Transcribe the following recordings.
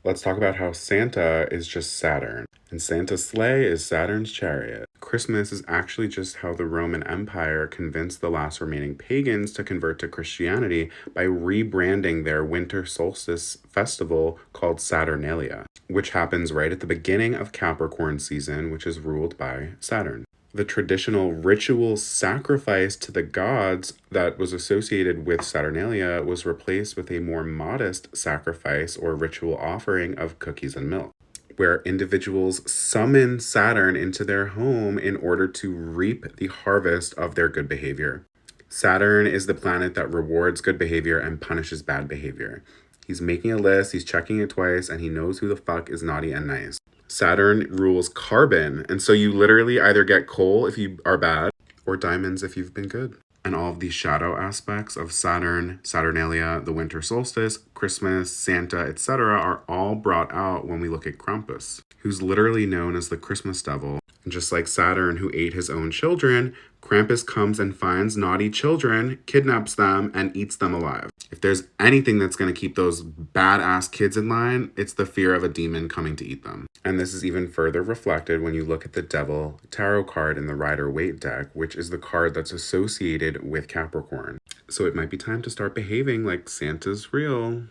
Let's talk about how Santa is just Saturn, and Santa's sleigh is Saturn's chariot. Christmas is actually just how the Roman Empire convinced the last remaining pagans to convert to Christianity by rebranding their winter solstice festival called Saturnalia, which happens right at the beginning of Capricorn season, which is ruled by Saturn. The traditional ritual sacrifice to the gods that was associated with Saturnalia was replaced with a more modest sacrifice or ritual offering of cookies and milk, where individuals summon Saturn into their home in order to reap the harvest of their good behavior. Saturn is the planet that rewards good behavior and punishes bad behavior. He's making a list, he's checking it twice, and he knows who the fuck is naughty and nice. Saturn rules carbon, and so you literally either get coal if you are bad, or diamonds if you've been good. And all of these shadow aspects of Saturn, Saturnalia, the winter solstice, Christmas, Santa, etc. are all brought out when we look at Krampus, who's literally known as the Christmas devil. And just like Saturn, who ate his own children, Krampus comes and finds naughty children, kidnaps them, and eats them alive. If there's anything that's going to keep those badass kids in line, it's the fear of a demon coming to eat them. And this is even further reflected when you look at the Devil tarot card in the Rider-Waite deck, which is the card that's associated with Capricorn. So it might be time to start behaving like Santa's real.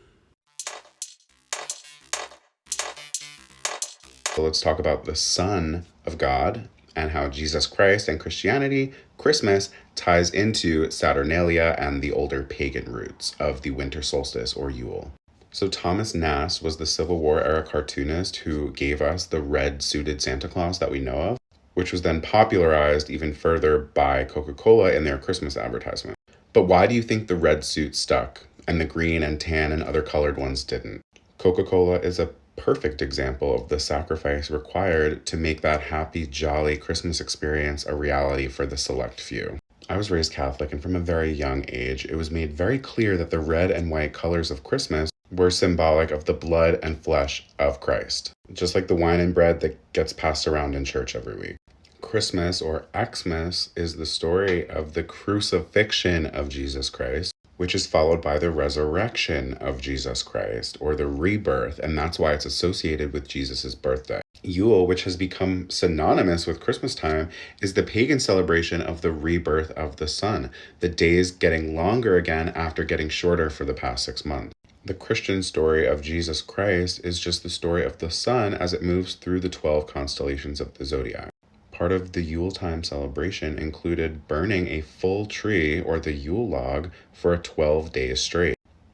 So let's talk about the Son of God and how Jesus Christ and Christianity, Christmas, ties into Saturnalia and the older pagan roots of the winter solstice or Yule. So Thomas Nast was the Civil War era cartoonist who gave us the red suited Santa Claus that we know of, which was then popularized even further by Coca-Cola in their Christmas advertisement. But why do you think the red suit stuck and the green and tan and other colored ones didn't? Coca-Cola is a perfect example of the sacrifice required to make that happy, jolly Christmas experience a reality for the select few. I was raised Catholic, and from a very young age, it was made very clear that the red and white colors of Christmas were symbolic of the blood and flesh of Christ, just like the wine and bread that gets passed around in church every week. Christmas, or Xmas, is the story of the crucifixion of Jesus Christ, which is followed by the resurrection of Jesus Christ, or the rebirth, and that's why it's associated with Jesus' birthday. Yule, which has become synonymous with Christmas time, is the pagan celebration of the rebirth of the sun, the days getting longer again after getting shorter for the past 6 months. The Christian story of Jesus Christ is just the story of the sun as it moves through the 12 constellations of the zodiac. Part of the Yuletime celebration included burning a full tree, or the Yule log, for 12 days straight.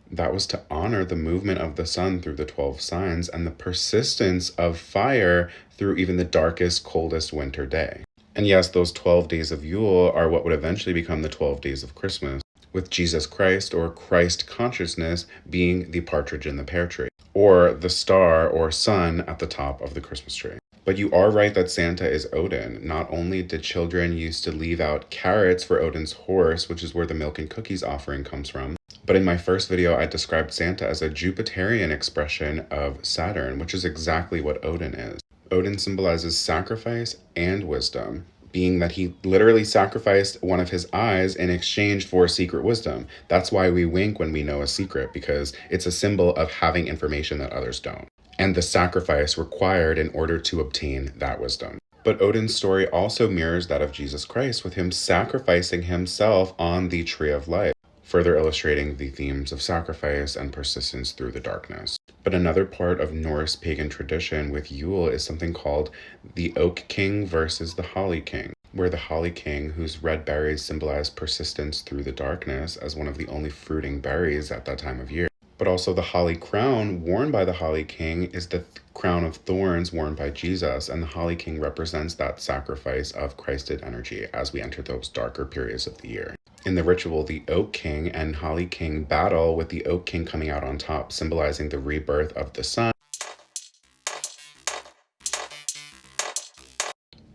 That was to honor the movement of the sun through the 12 signs and the persistence of fire through even the darkest, coldest winter day. And yes, those 12 days of Yule are what would eventually become the 12 days of Christmas, with Jesus Christ, or Christ consciousness, being the partridge in the pear tree, or the star or sun at the top of the Christmas tree. But you are right that Santa is Odin. Not only did children used to leave out carrots for Odin's horse, which is where the milk and cookies offering comes from, but in my first video, I described Santa as a Jupiterian expression of Saturn, which is exactly what Odin is. Odin symbolizes sacrifice and wisdom, being that he literally sacrificed one of his eyes in exchange for secret wisdom. That's why we wink when we know a secret, because it's a symbol of having information that others don't, and the sacrifice required in order to obtain that wisdom. But Odin's story also mirrors that of Jesus Christ, with him sacrificing himself on the tree of life, further illustrating the themes of sacrifice and persistence through the darkness. But another part of Norse pagan tradition with Yule is something called the Oak King versus the Holly King, where the Holly King, whose red berries symbolize persistence through the darkness as one of the only fruiting berries at that time of year, but also the holly crown worn by the Holly King is the crown of thorns worn by Jesus, and the Holly King represents that sacrifice of Christed energy as we enter those darker periods of the year. In the ritual, the Oak King and Holly King battle, with the Oak King coming out on top, symbolizing the rebirth of the sun.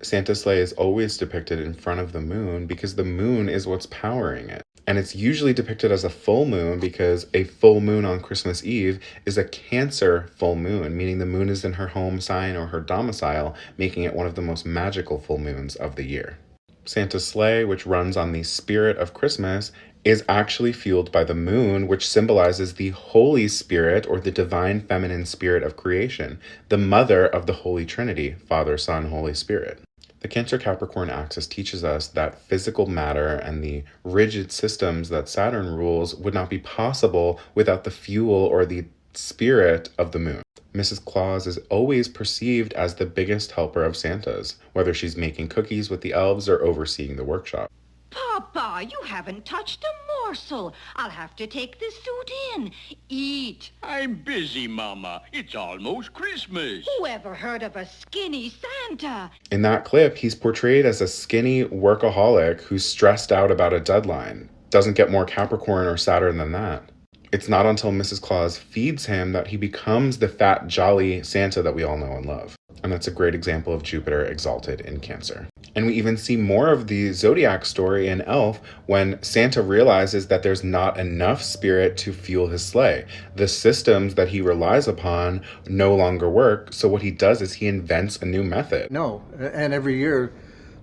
Santa's sleigh is always depicted in front of the moon because the moon is what's powering it. And it's usually depicted as a full moon because a full moon on Christmas Eve is a Cancer full moon, meaning the moon is in her home sign or her domicile, making it one of the most magical full moons of the year. Santa's sleigh, which runs on the spirit of Christmas, is actually fueled by the moon, which symbolizes the Holy Spirit or the divine feminine spirit of creation, the mother of the Holy Trinity, Father, Son, Holy Spirit. The Cancer-Capricorn axis teaches us that physical matter and the rigid systems that Saturn rules would not be possible without the fuel or the spirit of the moon. Mrs. Claus is always perceived as the biggest helper of Santa's, whether she's making cookies with the elves or overseeing the workshop. Papa, you haven't touched a morsel. I'll have to take this suit in. Eat. I'm busy, Mama. It's almost Christmas. Whoever heard of a skinny Santa? In that clip, he's portrayed as a skinny workaholic who's stressed out about a deadline. Doesn't get more Capricorn or Saturn than that. It's not until Mrs. Claus feeds him that he becomes the fat, jolly Santa that we all know and love. And that's a great example of Jupiter exalted in Cancer. And we even see more of the zodiac story in Elf when Santa realizes that there's not enough spirit to fuel his sleigh. The systems that he relies upon no longer work, so what he does is he invents a new method. No, and every year,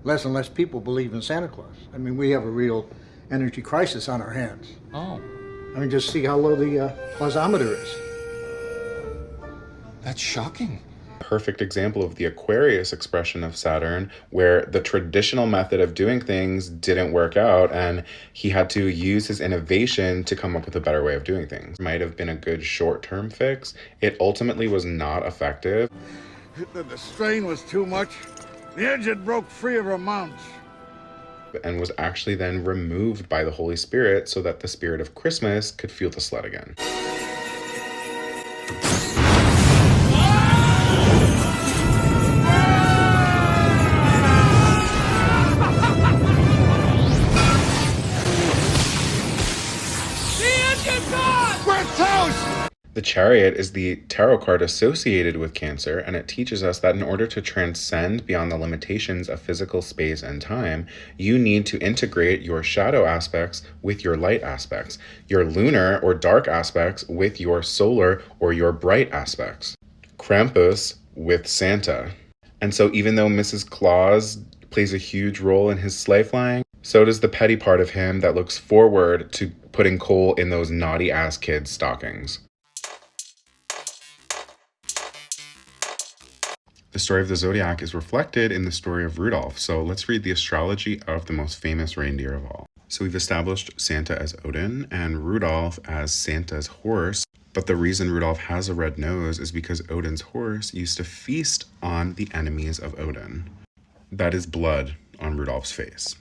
less and less people believe in Santa Claus. I mean, we have a real energy crisis on our hands. Oh. I mean, just see how low the Clausometer is. That's shocking. Perfect example of the Aquarius expression of Saturn, where the traditional method of doing things didn't work out and he had to use his innovation to come up with a better way of doing things. Might have been a good short-term fix. It ultimately was not effective. The strain was too much. The engine broke free of her mounts. And was actually then removed by the Holy Spirit so that the spirit of Christmas could fuel the sled again. The Chariot is the tarot card associated with Cancer, and it teaches us that in order to transcend beyond the limitations of physical space and time, you need to integrate your shadow aspects with your light aspects, your lunar or dark aspects with your solar or your bright aspects. Krampus with Santa. And so even though Mrs. Claus plays a huge role in his sleigh flying, so does the petty part of him that looks forward to putting coal in those naughty-ass kids' stockings. The story of the zodiac is reflected in the story of Rudolph. So let's read the astrology of the most famous reindeer of all. So we've established Santa as Odin and Rudolph as Santa's horse. But the reason Rudolph has a red nose is because Odin's horse used to feast on the enemies of Odin. That is blood on Rudolph's face.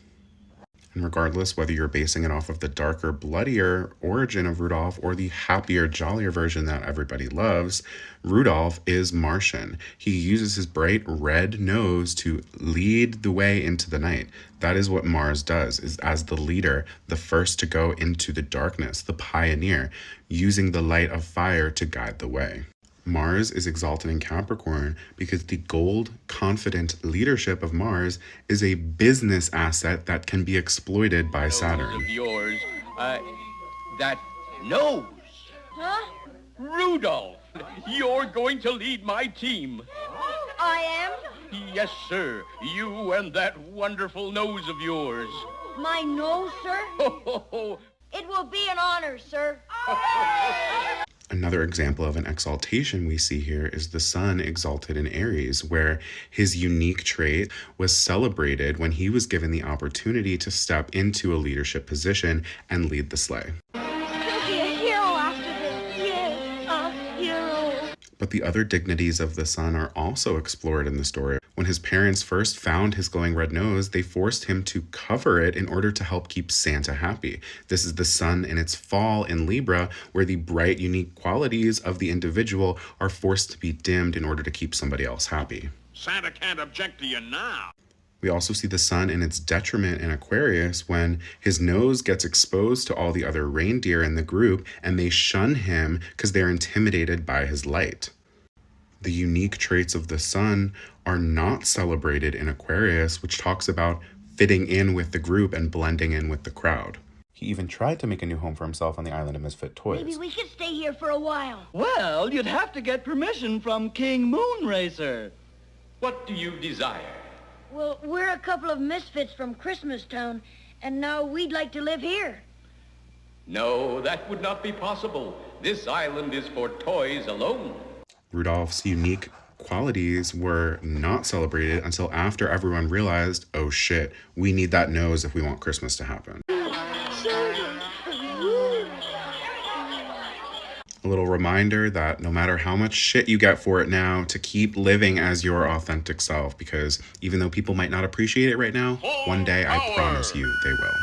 And regardless whether you're basing it off of the darker, bloodier origin of Rudolph or the happier, jollier version that everybody loves, Rudolph is Martian. He uses his bright red nose to lead the way into the night. That is what Mars does, is as the leader, the first to go into the darkness, the pioneer, using the light of fire to guide the way. Mars is exalted in Capricorn because the gold, confident leadership of Mars is a business asset that can be exploited by Saturn. Of yours, that nose. Huh? Rudolph, you're going to lead my team. I am? Yes, sir. You and that wonderful nose of yours. My nose, sir? Ho, ho, ho. It will be an honor, sir. Another example of an exaltation we see here is the sun exalted in Aries, where his unique trait was celebrated when he was given the opportunity to step into a leadership position and lead the sleigh. He'll be a hero after this. Yes, a hero. But the other dignities of the sun are also explored in the story. When his parents first found his glowing red nose, they forced him to cover it in order to help keep Santa happy. This is the sun in its fall in Libra, where the bright, unique qualities of the individual are forced to be dimmed in order to keep somebody else happy. Santa can't object to you now. We also see the sun in its detriment in Aquarius when his nose gets exposed to all the other reindeer in the group and they shun him because they're intimidated by his light. The unique traits of the sun are not celebrated in Aquarius, which talks about fitting in with the group and blending in with the crowd. He even tried to make a new home for himself on the island of misfit toys. Maybe we could stay here for a while. Well, you'd have to get permission from King Moonracer. What do you desire? Well, we're a couple of misfits from Christmas Town, and now we'd like to live here. No, that would not be possible. This island is for toys alone. Rudolph's unique qualities were not celebrated until after everyone realized, oh shit, we need that nose if we want Christmas to happen. A little reminder that no matter how much shit you get for it now, to keep living as your authentic self, because even though people might not appreciate it right now, one day I promise you they will.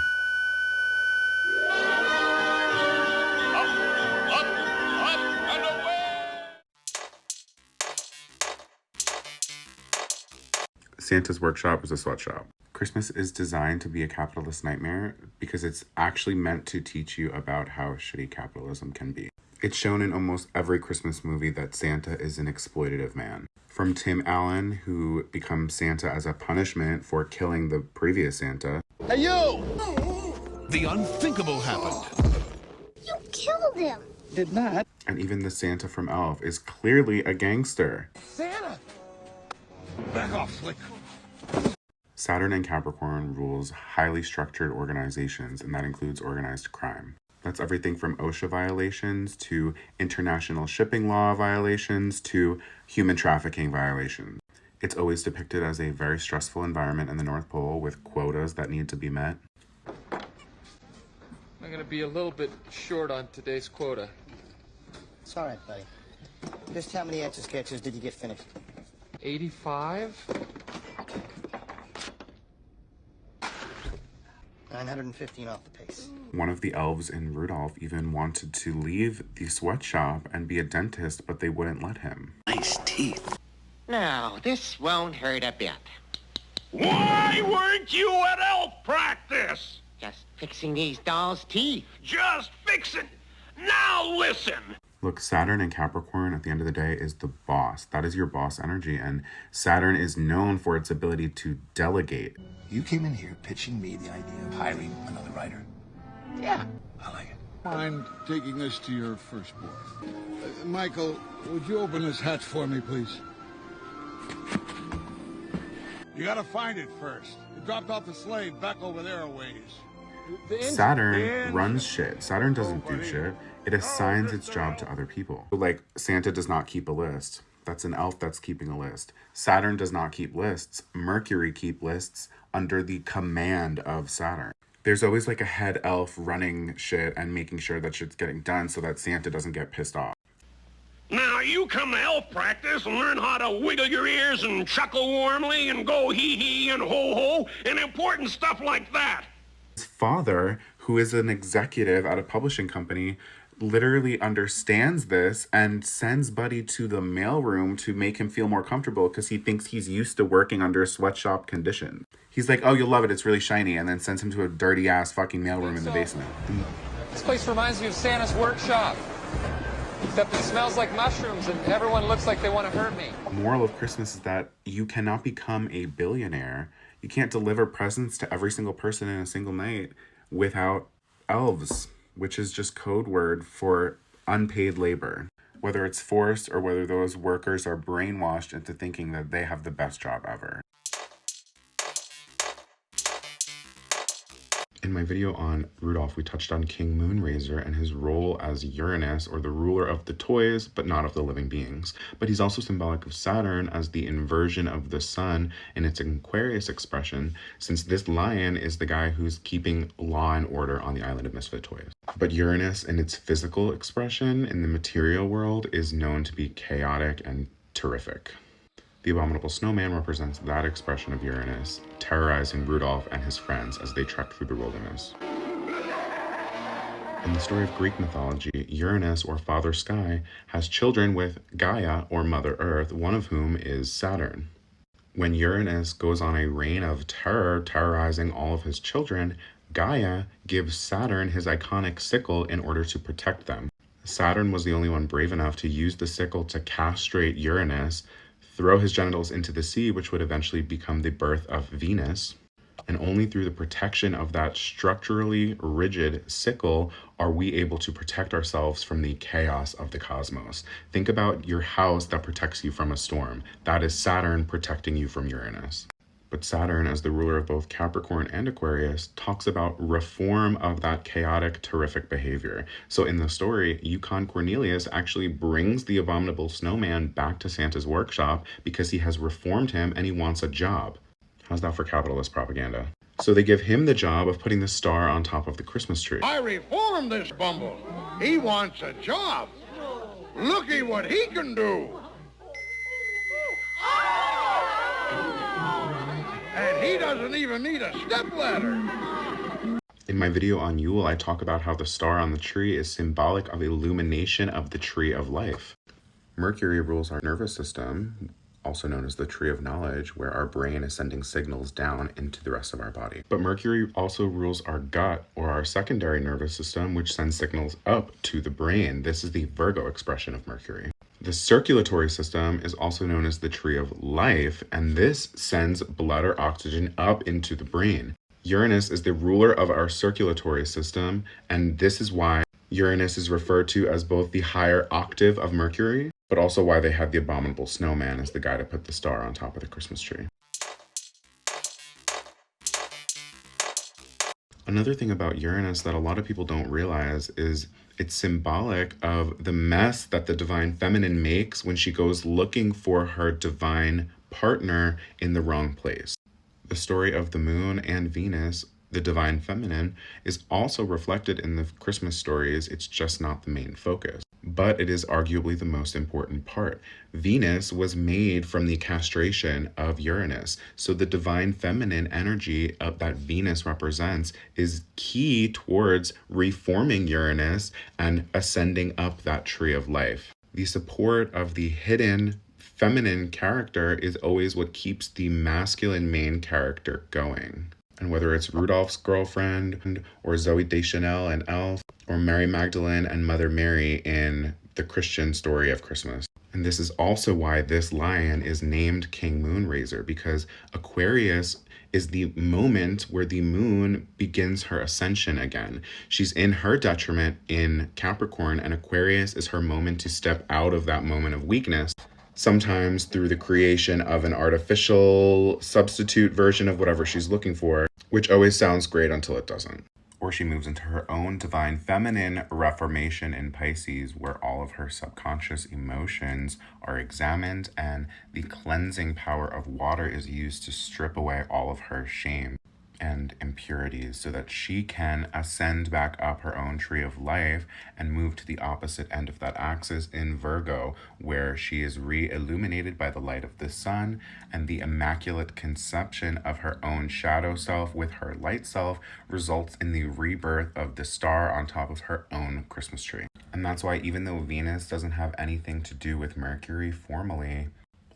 Santa's workshop is a sweatshop. Christmas is designed to be a capitalist nightmare because it's actually meant to teach you about how shitty capitalism can be. It's shown in almost every Christmas movie that Santa is an exploitative man. From Tim Allen, who becomes Santa as a punishment for killing the previous Santa. Hey, you! The unthinkable happened. You killed him. Did not. And even the Santa from Elf is clearly a gangster. Santa! Back off, Slick. Saturn and Capricorn rules highly structured organizations, and that includes organized crime. That's everything from OSHA violations to international shipping law violations to human trafficking violations. It's always depicted as a very stressful environment in the North Pole with quotas that need to be met. I'm going to be a little bit short on today's quota. It's all right, buddy. Just how many etch-a-sketches did you get finished? 85? 915 off the pace. One of the elves in Rudolph even wanted to leave the sweatshop and be a dentist, but they wouldn't let him. Nice teeth. No, this won't hurt a bit. Why weren't you at elf practice? Just fixing these dolls' teeth. Just fixing. Now listen. Look, Saturn and Capricorn at the end of the day is the boss. That is your boss energy, and Saturn is known for its ability to delegate. You came in here pitching me the idea of hiring another writer. Yeah. I like it. Mind taking this to your firstborn. Michael, would you open this hatch for me, please? You gotta find it first. It dropped off the sleigh back over there a ways. Saturn runs shit. Saturn doesn't do shit. It assigns its job to other people. Like, Santa does not keep a list. That's an elf that's keeping a list. Saturn does not keep lists. Mercury keep lists under the command of Saturn. There's always like a head elf running shit and making sure that shit's getting done so that Santa doesn't get pissed off. Now you come to elf practice and learn how to wiggle your ears and chuckle warmly and go hee-hee and ho-ho and important stuff like that. His father, who is an executive at a publishing company, literally understands this and sends Buddy to the mailroom to make him feel more comfortable because he thinks he's used to working under sweatshop conditions. He's like, oh, you'll love it, it's really shiny, and then sends him to a dirty ass fucking mailroom in the basement. This place reminds me of Santa's workshop. Except it smells like mushrooms and everyone looks like they want to hurt me. Moral of Christmas is that you cannot become a billionaire. You can't deliver presents to every single person in a single night without elves, which is just code word for unpaid labor. Whether it's forced or whether those workers are brainwashed into thinking that they have the best job ever. In my video on Rudolph, we touched on King Moonraiser and his role as Uranus, or the ruler of the toys, but not of the living beings. But he's also symbolic of Saturn as the inversion of the sun in its Aquarius expression, since this lion is the guy who's keeping law and order on the island of misfit toys. But Uranus in its physical expression in the material world is known to be chaotic and terrific. The Abominable Snowman represents that expression of Uranus, terrorizing Rudolph and his friends as they trek through the wilderness. In the story of Greek mythology, Uranus, or Father Sky, has children with Gaia, or Mother Earth, one of whom is Saturn. When Uranus goes on a reign of terror, terrorizing all of his children, Gaia gives Saturn his iconic sickle in order to protect them. Saturn was the only one brave enough to use the sickle to castrate Uranus, throw his genitals into the sea, which would eventually become the birth of Venus. And only through the protection of that structurally rigid sickle are we able to protect ourselves from the chaos of the cosmos. Think about your house that protects you from a storm. That is Saturn protecting you from Uranus. But Saturn, as the ruler of both Capricorn and Aquarius, talks about reform of that chaotic, terrific behavior. So in the story, Yukon Cornelius actually brings the abominable snowman back to Santa's workshop because he has reformed him and he wants a job. How's that for capitalist propaganda? So they give him the job of putting the star on top of the Christmas tree. I reformed this bumble. He wants a job. Looky what he can do. And he doesn't even need a stepladder. In my video on Yule, I talk about how the star on the tree is symbolic of illumination of the tree of life. Mercury rules our nervous system, also known as the tree of knowledge, where our brain is sending signals down into the rest of our body. But Mercury also rules our gut, or our secondary nervous system, which sends signals up to the brain. This is the Virgo expression of Mercury. The circulatory system is also known as the tree of life, and this sends blood or oxygen up into the brain. Uranus is the ruler of our circulatory system, and this is why Uranus is referred to as both the higher octave of Mercury, but also why they had the abominable snowman as the guy to put the star on top of the Christmas tree. Another thing about Uranus that a lot of people don't realize is it's symbolic of the mess that the divine feminine makes when she goes looking for her divine partner in the wrong place. The story of the moon and Venus, the divine feminine, is also reflected in the Christmas stories. It's just not the main focus, but it is arguably the most important part. Venus was made from the castration of Uranus, so the divine feminine energy that Venus represents is key towards reforming Uranus and ascending up that tree of life. The support of the hidden feminine character is always what keeps the masculine main character going. And whether it's Rudolph's girlfriend, or Zoe Deschanel in Elf, or Mary Magdalene and Mother Mary in the Christian story of Christmas. And this is also why this lion is named King Moonraiser, because Aquarius is the moment where the moon begins her ascension again. She's in her detriment in Capricorn, and Aquarius is her moment to step out of that moment of weakness, sometimes through the creation of an artificial substitute version of whatever she's looking for, which always sounds great until it doesn't. Or she moves into her own divine feminine reformation in Pisces, where all of her subconscious emotions are examined and the cleansing power of water is used to strip away all of her shame and impurities so that she can ascend back up her own tree of life and move to the opposite end of that axis in Virgo, where she is re-illuminated by the light of the sun, and the immaculate conception of her own shadow self with her light self results in the rebirth of the star on top of her own Christmas tree. And that's why, even though Venus doesn't have anything to do with Mercury formally,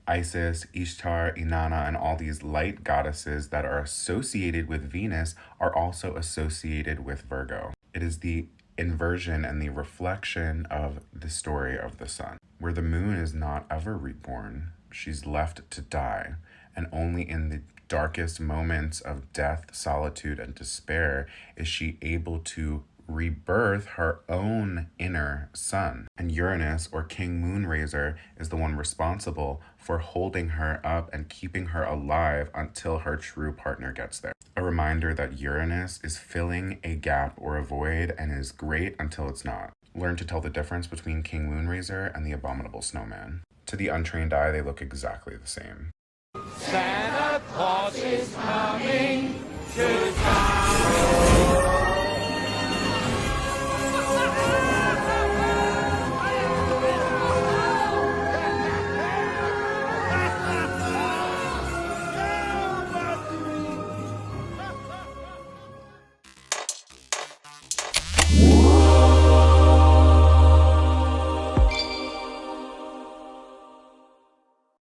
Isis, Ishtar, Inanna, and all these light goddesses that are associated with Venus are also associated with Virgo. It is the inversion and the reflection of the story of the sun, where the moon is not ever reborn. She's left to die, and only in the darkest moments of death, solitude, and despair is she able to rebirth her own inner sun. And Uranus, or King Moonraiser, is the one responsible for holding her up and keeping her alive until her true partner gets there. A reminder that Uranus is filling a gap or a void and is great until it's not. Learn to tell the difference between King Moonraiser and the Abominable Snowman. To the untrained eye, they look exactly the same. Santa Claus is coming to town.